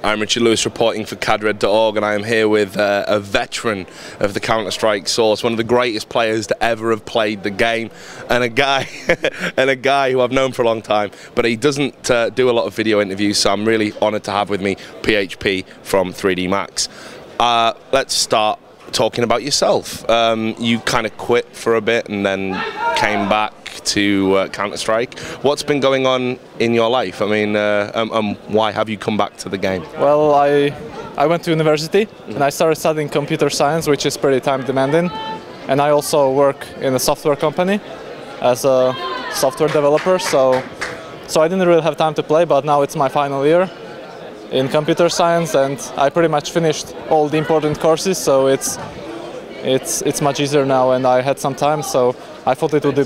I'm Richard Lewis reporting for Kadek.org, and I am here with a veteran of the Counter-Strike source, one of the greatest players to ever have played the game, and a guy who I've known for a long time, but he doesn't do a lot of video interviews, so I'm really honoured to have with me PHP from 3D Max. Let's start talking about yourself. You kind of quit for a bit and then came back to Counter-Strike. What's been going on in your life? I mean, why have you come back to the game? Well, I went to university and I started studying computer science, which is pretty time demanding. And I also work in a software company as a software developer, so I didn't really have time to play, but now it's my final year in computer science and I pretty much finished all the important courses, so it's much easier now and I had some time, so I thought it would be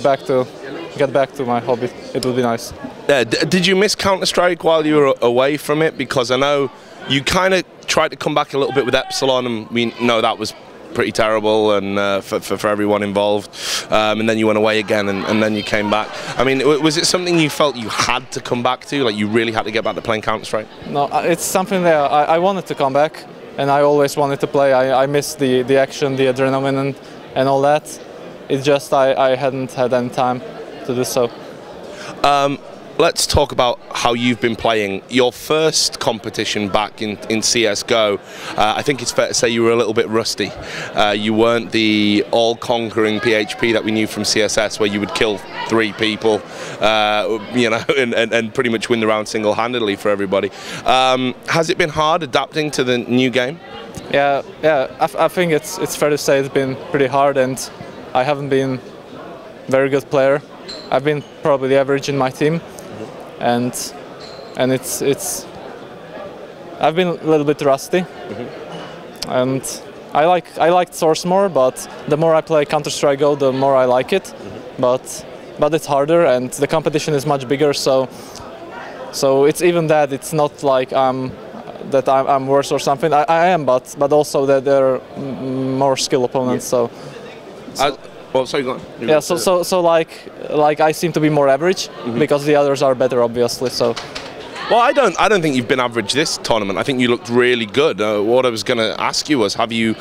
get back to my hobby. It would be nice. Did you miss Counter-Strike while you were away from it? Because I know you kind of tried to come back a little bit with Epsilon, and we know that was pretty terrible and for everyone involved, and then you went away again and then you came back. I mean, was it something you felt you had to come back to, like you really had to get back to playing Counter-Strike? No, it's something that I wanted to come back, and I always wanted to play. I miss the action, the adrenaline and all that. It's just I hadn't had any time to do so. Let's talk about how you've been playing. Your first competition back in CSGO, I think it's fair to say you were a little bit rusty. You weren't the all-conquering PHP that we knew from CSS, where you would kill 3 people, you know, and pretty much win the round single-handedly for everybody. Has it been hard adapting to the new game? Yeah. I think it's fair to say it's been pretty hard, and I haven't been a very good player. I've been probably the average in my team. And it's I've been a little bit rusty, and I liked Source more, but the more I play Counter-Strike Go, the more I like it. But it's harder, and the competition is much bigger. So it's even that it's not like I'm worse or something. I am, but also that there are more skill opponents. Yeah. Well, sorry, go on. Yeah, so like I seem to be more average because the others are better, obviously. So. Well, I don't think you've been average this tournament. I think you looked really good. What I was going to ask you was, have you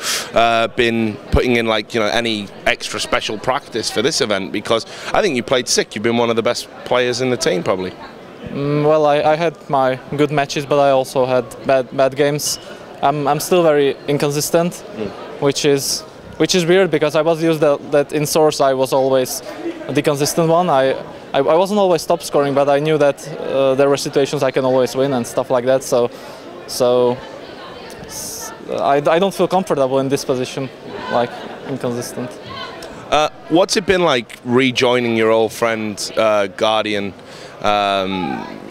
been putting in, like, you know, any extra special practice for this event? Because I think you played sick. You've been one of the best players in the team, probably. Well, I had my good matches, but I also had bad games. I'm still very inconsistent, which is weird because I was used that in Source I was always the consistent one. I wasn't always top scoring, but I knew that there were situations I can always win and stuff like that. So I don't feel comfortable in this position, like inconsistent. What's it been like rejoining your old friend Guardian?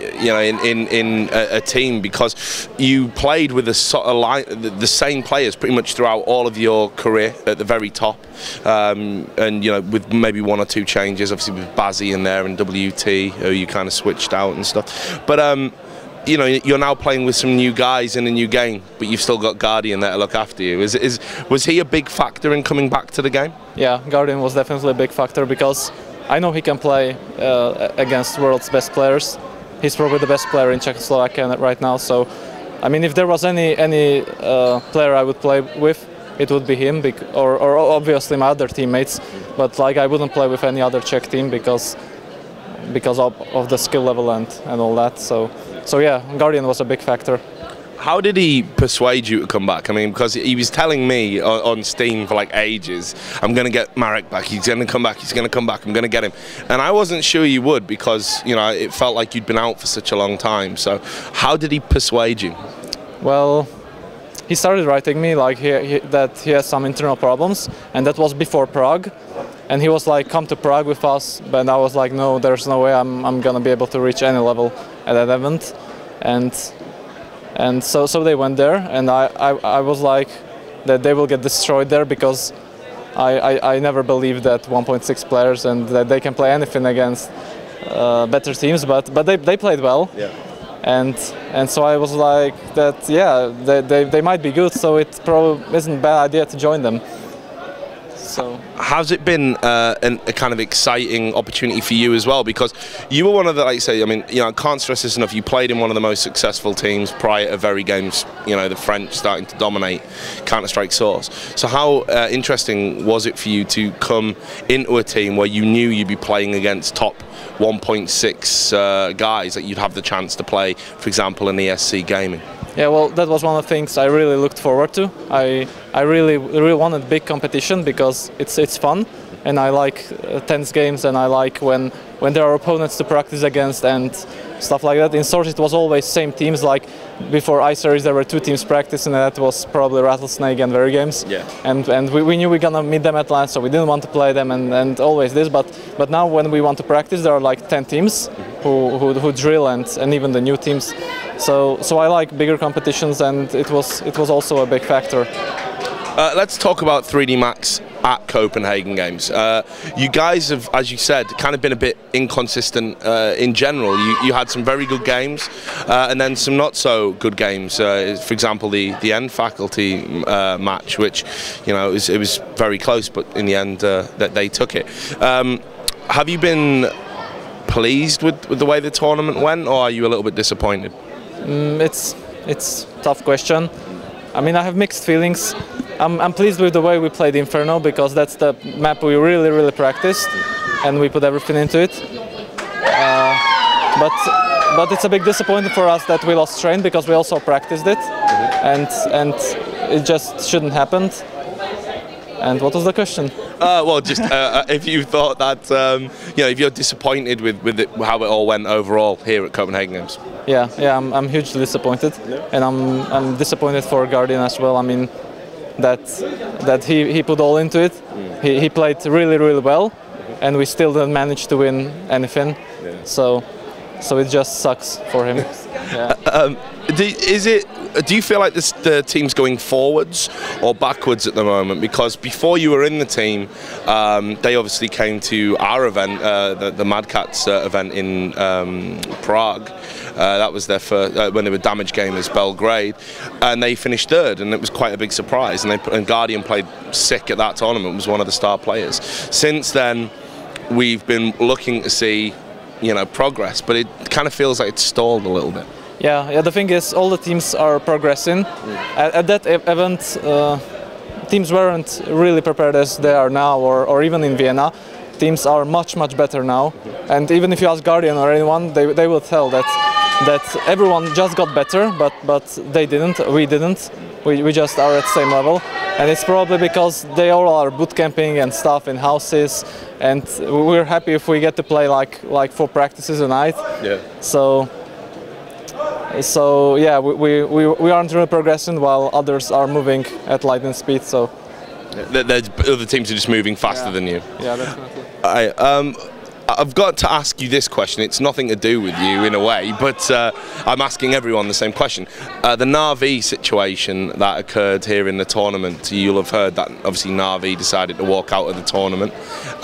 You know, in a team, because you played with the same players pretty much throughout all of your career at the very top, and you know, with maybe 1 or 2 changes, obviously with Bazzi in there and WT, who you kind of switched out and stuff. But you know, you're now playing with some new guys in a new game, but you've still got Guardian there to look after you. Was he a big factor in coming back to the game? Yeah, Guardian was definitely a big factor because I know he can play against world's best players. He's probably the best player in Czechoslovakia right now. So, I mean, if there was any player I would play with, it would be him, or obviously my other teammates. But like, I wouldn't play with any other Czech team because of the skill level and all that. So yeah, Guardian was a big factor. How did he persuade you to come back? I mean, because he was telling me on Steam for like ages, I'm going to get Marek back, he's going to come back, he's going to come back, I'm going to get him. And I wasn't sure you would because, you know, it felt like you'd been out for such a long time. So how did he persuade you? Well, he started writing me like that he has some internal problems, and that was before Prague. And he was like, come to Prague with us, but I was like, no, there's no way I'm going to be able to reach any level at that event. And so they went there, and I was like that they will get destroyed there because I never believed that 1.6 players and that they can play anything against better teams, but they played well. Yeah. And so I was like that, yeah, they might be good, so it probably isn't a bad idea to join them. So has it been a kind of exciting opportunity for you as well? Because you were one of the, like you say, I mean, you know, I can't stress this enough. You played in one of the most successful teams prior to very games. You know, the French starting to dominate Counter-Strike Source. So how interesting was it for you to come into a team where you knew you'd be playing against top 1.6 guys that you'd have the chance to play, for example, in ESC Gaming? yeah, well, that was one of the things I really looked forward to. I really wanted big competition because it's fun, and I like tense games, and I like when there are opponents to practice against and stuff like that. In Source it was always same teams, like before iSeries there were 2 teams practicing, and that was probably Rattlesnake and Very Games. Yeah. And we knew we were gonna meet them at LAN, so we didn't want to play them, and always this. But now when we want to practice, there are like 10 teams who drill, and even the new teams. So I like bigger competitions, and it was also a big factor. Let's talk about 3D Max at Copenhagen Games. You guys have, as you said, kind of been a bit inconsistent in general. You had some very good games and then some not so good games. For example, the End Faculty match, which, you know, it was very close, but in the end that they took it. Have you been pleased with the way the tournament went, or are you a little bit disappointed? It's a tough question. I mean, I have mixed feelings. I'm pleased with the way we played Inferno, because that's the map we really practiced and we put everything into it. But it's a big disappointment for us that we lost Train, because we also practiced it, and it just shouldn't happen. And what was the question? Well, just if you thought that, you know, if you're disappointed with how it all went overall here at Copenhagen Games. Yeah, I'm hugely disappointed, and I'm disappointed for Guardian as well. I mean, that he put all into it. He played really well, and we still didn't manage to win anything. Yeah. So it just sucks for him. Yeah. Do you feel like the team's going forwards or backwards at the moment? Because before you were in the team, they obviously came to our event, the Mad Cats event in Prague. That was their first, when they were Damage Gamers Belgrade, and they finished 3rd, and it was quite a big surprise. And Guardian played sick at that tournament, was one of the star players. Since then, we've been looking to see, you know, progress, but it kind of feels like it's stalled a little bit. Yeah. The thing is, all the teams are progressing. At that event, teams weren't really prepared as they are now, or even in Vienna. Teams are much better now. And even if you ask Guardian or anyone, they will tell that everyone just got better, but they didn't. We didn't. We just are at the same level. And it's probably because they all are boot camping and stuff in houses, and we're happy if we get to play like 4 practices a night. Yeah. So yeah, we aren't really progressing while others are moving at lightning speed. So there's other teams are just moving faster than you. Yeah, definitely. I've got to ask you this question. It's nothing to do with you in a way, but I'm asking everyone the same question. The Na'Vi situation that occurred here in the tournament, you'll have heard that obviously Na'Vi decided to walk out of the tournament.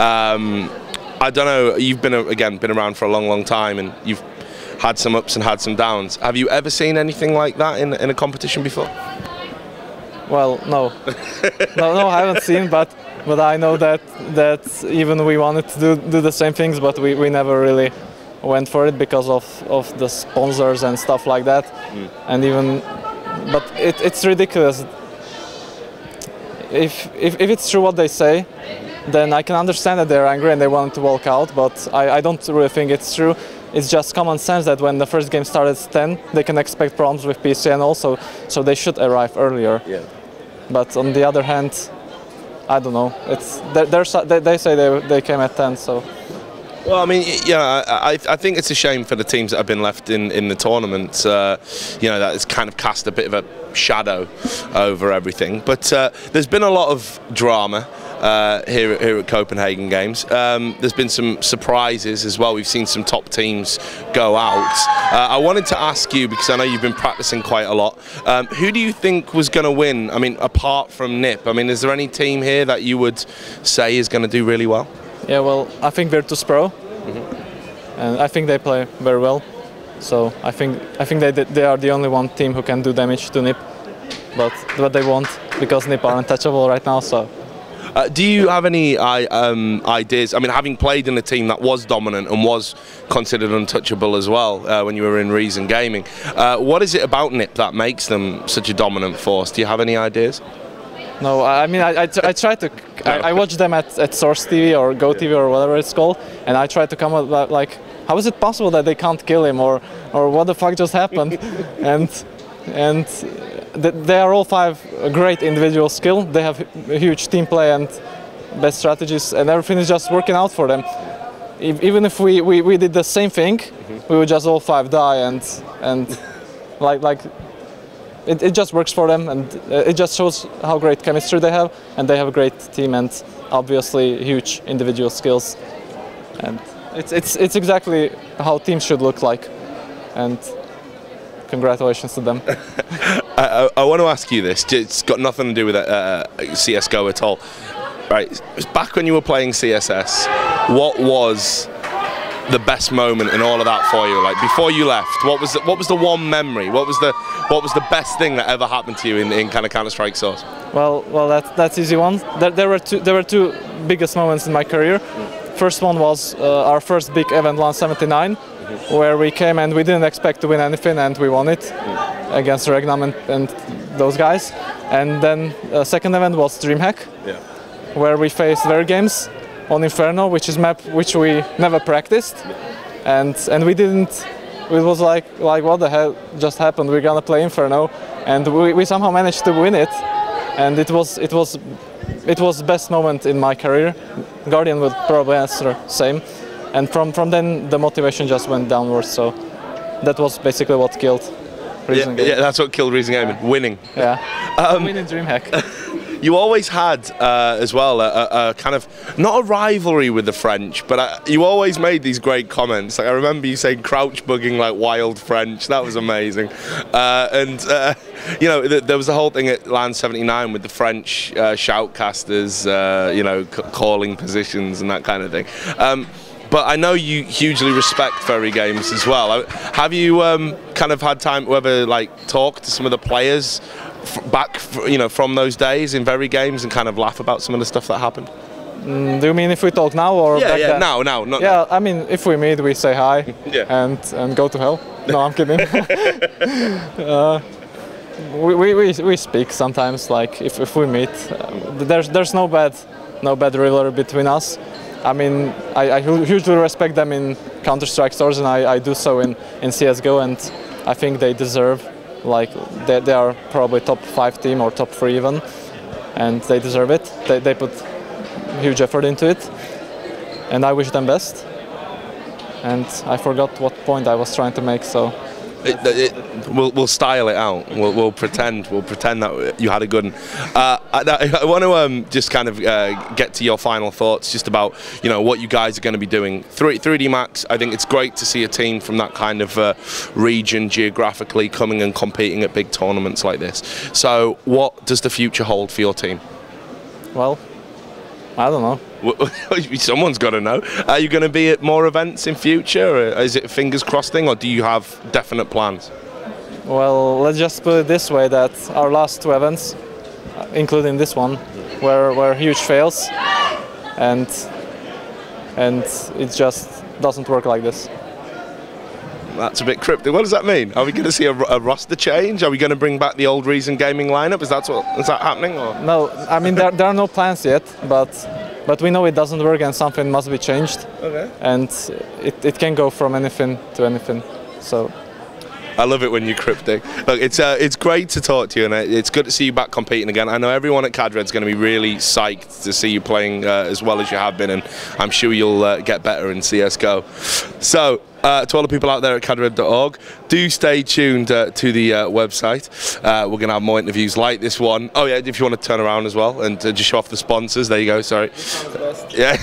I don't know, you've been around for a long time, and you've had some ups and had some downs. Have you ever seen anything like that in a competition before? Well, no. no, I haven't seen, but I know that even we wanted to do the same things, but we never really went for it because of the sponsors and stuff like that. And but it's ridiculous. If it's true what they say, then I can understand that they're angry and they want to walk out, but I don't really think it's true. It's just common sense that when the first game starts at 10, they can expect problems with PC and also, so they should arrive earlier. Yeah. But on the other hand, I don't know. They say they came at 10, so. Well, I mean, yeah, I think it's a shame for the teams that have been left in the tournament. You know, that has kind of cast a bit of a shadow over everything. But there's been a lot of drama here at Copenhagen Games. There's been some surprises as well. We've seen some top teams go out. I wanted to ask you, because I know you've been practicing quite a lot, who do you think was going to win? I mean, apart from NIP, I mean, is there any team here that you would say is going to do really well? Yeah, well, I think Virtus Pro, and I think they play very well. So I think they are the only one team who can do damage to NIP, but they won't, because NIP are untouchable right now. So. Do you have any ideas? I mean, having played in a team that was dominant and was considered untouchable as well when you were in Reason Gaming, what is it about NIP that makes them such a dominant force? Do you have any ideas? No, I mean, I try to. I watch them at Source TV or Go TV or whatever it's called, and I try to come up like, how is it possible that they can't kill him, or what the fuck just happened? and they are all 5 great individual skill. They have a huge team play and best strategies, and everything is just working out for them. Even if we did the same thing, we would just all 5 die, and like. It just works for them, and it just shows how great chemistry they have, and they have a great team and obviously huge individual skills, and it's exactly how teams should look like, and congratulations to them. I want to ask you this. It's got nothing to do with CS:GO at all, right? Back when you were playing CSS, what was the best moment in all of that for you? Like before you left, what was the one memory? What was the best thing that ever happened to you in kind of Counter-Strike Source? Well, that's easy one. There were two biggest moments in my career. First one was our first big event, LAN 79, where we came and we didn't expect to win anything, and we won it against Regnum and those guys. And then second event was DreamHack, where we faced Ver Games on Inferno, which is map which we never practiced, and we didn't. It was like what the hell just happened? We're gonna play Inferno, and we somehow managed to win it, and it was the best moment in my career. Guardian would probably answer same, and from then the motivation just went downwards. So that was basically what killed Reason Gaming. Yeah, that's what killed Reason Gaming. Winning. Yeah. Winning DreamHack. You always had, as well, a kind of, not a rivalry with the French, but you always made these great comments. Like, I remember you saying crouch bugging like wild French. That was amazing. You know, there was the whole thing at LAN 79 with the French shoutcasters, you know, calling positions and that kind of thing. But I know you hugely respect Furry Games as well. Have you kind of had time to ever like talk to some of the players back, you know, from those days in Very Games and kind of laugh about some of the stuff that happened? Do you mean if we talk now or back then? Now, not yeah, now. I mean, if we meet, we say hi and go to hell. No, I'm kidding. We speak sometimes, like if we meet. There's no bad rivalry between us. I mean, I hugely respect them in Counter-Strike Source, and I do so in CS:GO, and I think they deserve. Like they are probably top 5 team or top 3 even, and they deserve it. They put huge effort into it, and I wish them best. And I forgot what point I was trying to make, so we'll style it out. We'll pretend that you had a good one. I want to just kind of get to your final thoughts, just about, you know, what you guys are going to be doing. 3D Max, I think it's great to see a team from that kind of region geographically coming and competing at big tournaments like this. So what does the future hold for your team? Well, I don't know. Someone's got to know. Are you going to be at more events in future? Or is it a fingers crossed thing, or do you have definite plans? Well, let's just put it this way, that our last 2 events, including this one, were huge fails, and it just doesn't work like this. That's a bit cryptic. What does that mean? Are we going to see a roster change? Are we going to bring back the old Reason Gaming lineup? Is that happening? Or? No, I mean there are no plans yet, but we know it doesn't work and something must be changed. Okay. And it can go from anything to anything. So. I love it when you're cryptic. Look, it's great to talk to you, and it's good to see you back competing again. I know everyone at Cadred's going to be really psyched to see you playing as well as you have been, and I'm sure you'll get better in CS:GO. So, to all the people out there at cadred.org, do stay tuned to the website. We're going to have more interviews like this one. Oh yeah, if you want to turn around as well and just show off the sponsors. There you go, sorry. Yeah.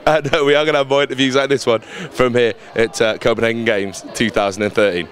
And we are going to have more interviews like this one from here at Copenhagen Games 2013.